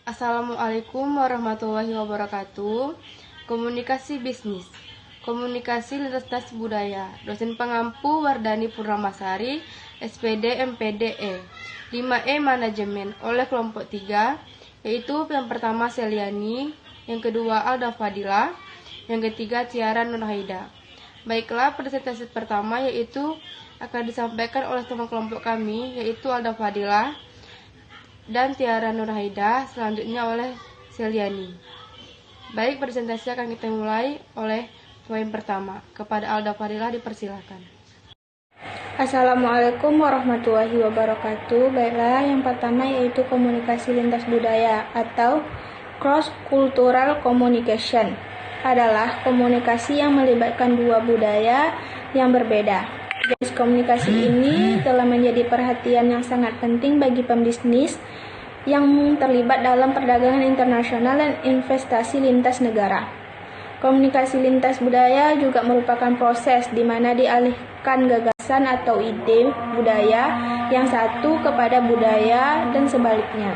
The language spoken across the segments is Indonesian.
Assalamualaikum warahmatullahi wabarakatuh. Komunikasi bisnis. Komunikasi lintas budaya. Dosen pengampu Wardani Purnamasari, SPD MPDE. 5E Manajemen oleh kelompok 3, yaitu yang pertama Seliani, yang kedua Alda Fadila, yang ketiga Tiara Nurhaida. Baiklah, presentasi pertama yaitu akan disampaikan oleh teman kelompok kami, yaitu Alda Fadila dan Tiara Nurhaida, selanjutnya oleh Seliani. Baik, presentasi akan kita mulai oleh poin pertama. Kepada Alda Fadila dipersilakan. Assalamualaikum warahmatullahi wabarakatuh. Baiklah, yang pertama yaitu komunikasi lintas budaya atau cross-cultural communication adalah komunikasi yang melibatkan dua budaya yang berbeda. Jenis komunikasi ini telah menjadi perhatian yang sangat penting bagi pembisnis yang terlibat dalam perdagangan internasional dan investasi lintas negara. Komunikasi lintas budaya juga merupakan proses di mana dialihkan gagasan atau ide budaya yang satu kepada budaya dan sebaliknya.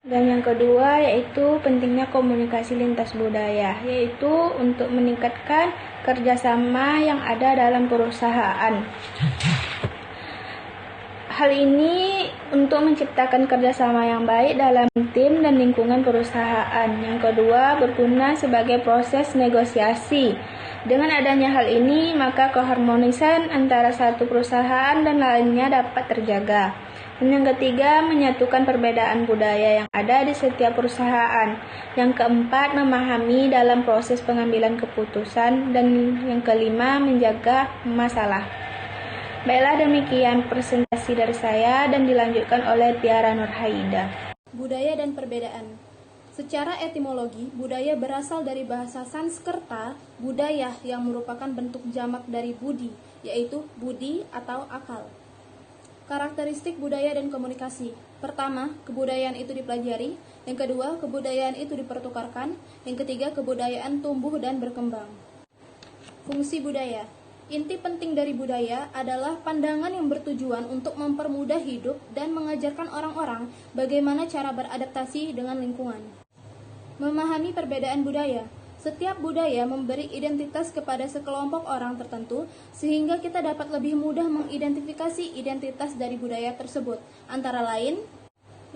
Dan yang kedua yaitu pentingnya komunikasi lintas budaya, yaitu untuk meningkatkan kerjasama yang ada dalam perusahaan. Hal ini untuk menciptakan kerjasama yang baik dalam tim dan lingkungan perusahaan. Yang kedua, berguna sebagai proses negosiasi. Dengan adanya hal ini, maka keharmonisan antara satu perusahaan dan lainnya dapat terjaga. Dan yang ketiga, menyatukan perbedaan budaya yang ada di setiap perusahaan. Yang keempat, memahami dalam proses pengambilan keputusan. Dan yang kelima, menjaga masalah. Baiklah, demikian presentasi dari saya dan dilanjutkan oleh Tiara Nurhaida. Budaya dan perbedaan. Secara etimologi, budaya berasal dari bahasa Sanskerta, budaya yang merupakan bentuk jamak dari budi, yaitu budi atau akal. Karakteristik budaya dan komunikasi. Pertama, kebudayaan itu dipelajari. Yang kedua, kebudayaan itu dipertukarkan. Yang ketiga, kebudayaan tumbuh dan berkembang. Fungsi budaya. Inti penting dari budaya adalah pandangan yang bertujuan untuk mempermudah hidup dan mengajarkan orang-orang bagaimana cara beradaptasi dengan lingkungan. Memahami perbedaan budaya. Setiap budaya memberi identitas kepada sekelompok orang tertentu, sehingga kita dapat lebih mudah mengidentifikasi identitas dari budaya tersebut. Antara lain,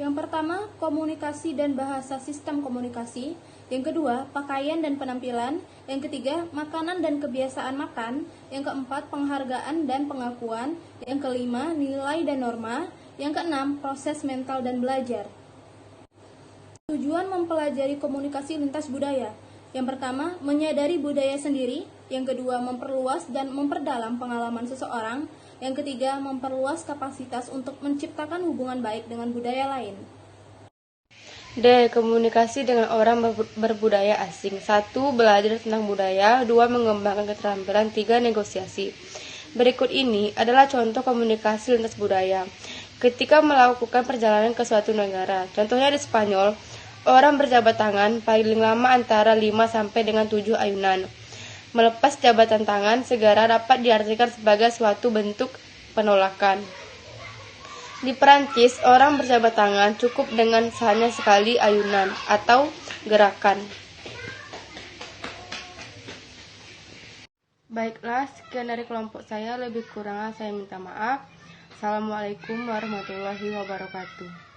yang pertama, komunikasi dan bahasa sistem komunikasi. Yang kedua, pakaian dan penampilan. Yang ketiga, makanan dan kebiasaan makan. Yang keempat, penghargaan dan pengakuan. Yang kelima, nilai dan norma. Yang keenam, proses mental dan belajar. Tujuan mempelajari komunikasi lintas budaya. Yang pertama, menyadari budaya sendiri. Yang kedua, memperluas dan memperdalam pengalaman seseorang. Yang ketiga, memperluas kapasitas untuk menciptakan hubungan baik dengan budaya lain. D. Komunikasi dengan orang berbudaya asing. 1. Belajar tentang budaya. 2. Mengembangkan keterampilan. 3. Negosiasi. Berikut ini adalah contoh komunikasi lintas budaya ketika melakukan perjalanan ke suatu negara. Contohnya di Spanyol, orang berjabat tangan paling lama antara 5 sampai dengan 7 ayunan. Melepas jabatan tangan segera dapat diartikan sebagai suatu bentuk penolakan. Di Perancis, orang berjabat tangan cukup dengan hanya sekali ayunan atau gerakan. Baiklah, sekian dari kelompok saya. Lebih kurangnya saya minta maaf. Assalamualaikum warahmatullahi wabarakatuh.